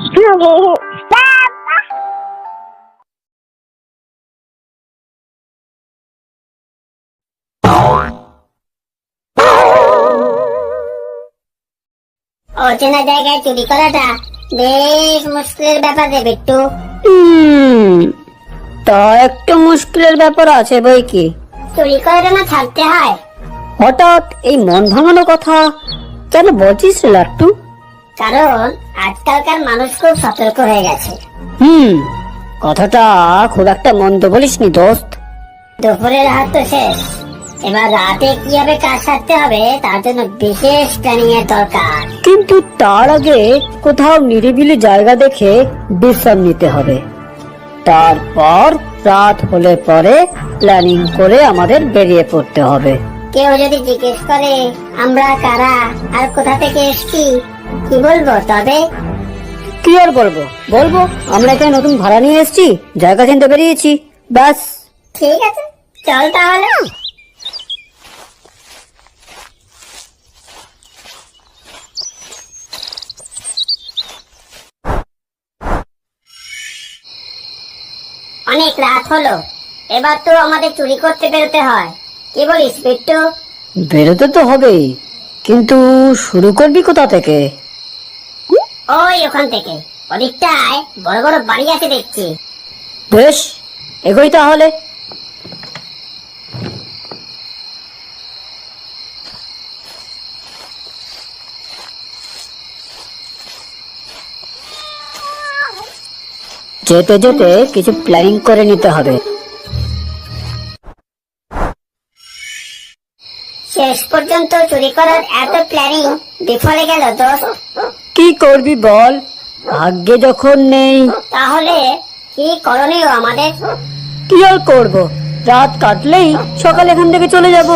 অচেনা জায়গায় চুরি করাটা বেশ মুশকিলের ব্যাপার রে বিট্টু। তা একটু মুশকিলের ব্যাপার আছে বই কি। চুরি করাটা না ছাড়তে হয়। হঠাৎ এই মন ভাঙানো কথা কেন বলছিস রে লাট্টু? কারণ আজকালকার মানুষ খুব সতর্ক হয়ে গেছে। কথাটা খুব একটা মন্দ বলিসনি দোস্ত। দুপুরের হাত তো শেষ, এবার রাতে কিভাবে কাজ সারতে হবে তার জন্য বিশেষ প্ল্যানিং এর দরকার। কিন্তু তার আগে কোথাও নিরিবিলি জায়গা দেখে বিশ্রাম নিতে হবে। তারপর রাত হলে পরে প্ল্যানিং করে আমাদের বেরিয়ে পড়তে হবে। কেউ যদি জিজ্ঞেস করে আমরা কারা আর কোথা থেকে এসেছি, কি বলবো তবে? কি আর বলবো আমরা এখানে নতুন ভাড়া নিয়ে এসেছি, জায়গা চিনতে বেরিয়েছি, ব্যাস। ঠিক আছে, চল তাহলে। অনেক রাত হলো, এবার তো আমাদের চুরি করতে বেরোতে হয়। কি বলিস বিট্টু? বেরোতে তো হবেই, কিন্তু শুরু করবি কোথা থেকে? ওই ওখান থেকে, ওদিকটায় বড় বড় বাড়ি আছে দেখছি। বেশ, এগোই তাহলে। যেতে যেতে কিছু প্ল্যানিং করে নিতে হবে। শেষ পর্যন্ত চুরি করার এত প্ল্যানিং বিফলে গেল দোস্ত। কি করবি বল, ভাগ্যে যখন নেই। তাহলে কি করণীয় আমাদের? কি আর করবো, রাত কাটলেই সকালে এখান থেকে চলে যাব।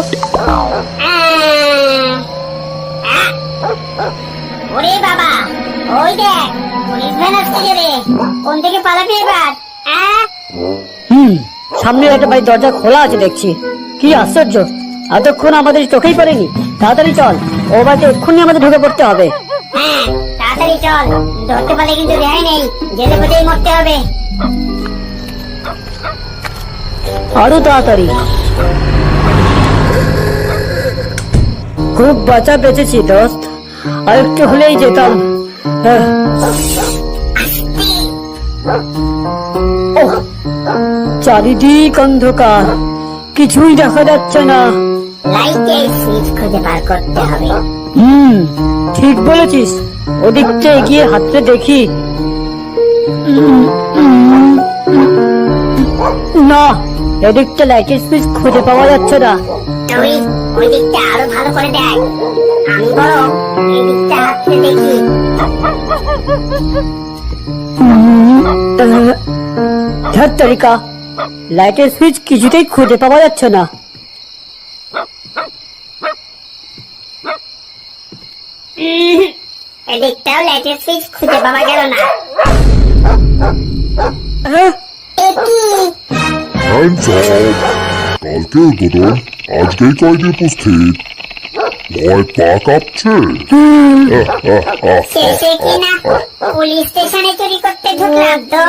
ওরে বাবা, ওই দেখ পুলিশ ভ্যান আসছে রে। কোন থেকে পালাবি এবার? সামনের একটা বাড়ির দরজা খোলা আছে দেখছি। কি আশ্চর্য, এতক্ষণ আমাদের চোখেই পড়েনি। তাড়াতাড়ি চল, ও বাড়িতে এক্ষুনি আমাদের ঢুকে পড়তে হবে। হ্যাঁ তাড়াতাড়ি চল, ধরতে পারলে কিন্তু রেহাই নেই, জেলে বসেই মরতে হবে। আরো তাড়াতাড়ি। খুব বাঁচা বেঁচেছি দোস্ত, আর একটু হলেই যেতাম। চারিদিক অন্ধকার, কিছুই দেখা যাচ্ছে না। লাইটের সুইচ খুঁজে বার করতে হবে। ঠিক বলেছিস, ওদিকটা এগিয়ে হাতটা দেখি। না, এদিকটা লাইটের সুইচ খুঁজে পাওয়া যাচ্ছে না। তুই ওই দিকটা আরো ভালো করে দেখ, আমি বরং এই দিকটা হাতে দেখি। ধ্যাৎ তারিকা, লাইটের সুইচ কিছুতেই খুঁজে পাওয়া যাচ্ছে না। এদিকটাও লাইটের সুইচ খুঁজে পাওয়া গেল না। কালকে উদ্বোধন, আজকেই কয়দি উপস্থিত। ভয় পা কাঁপছে। শেষে কিনা পুলিশ স্টেশনে চুরি করতে ঢুকলাম তো।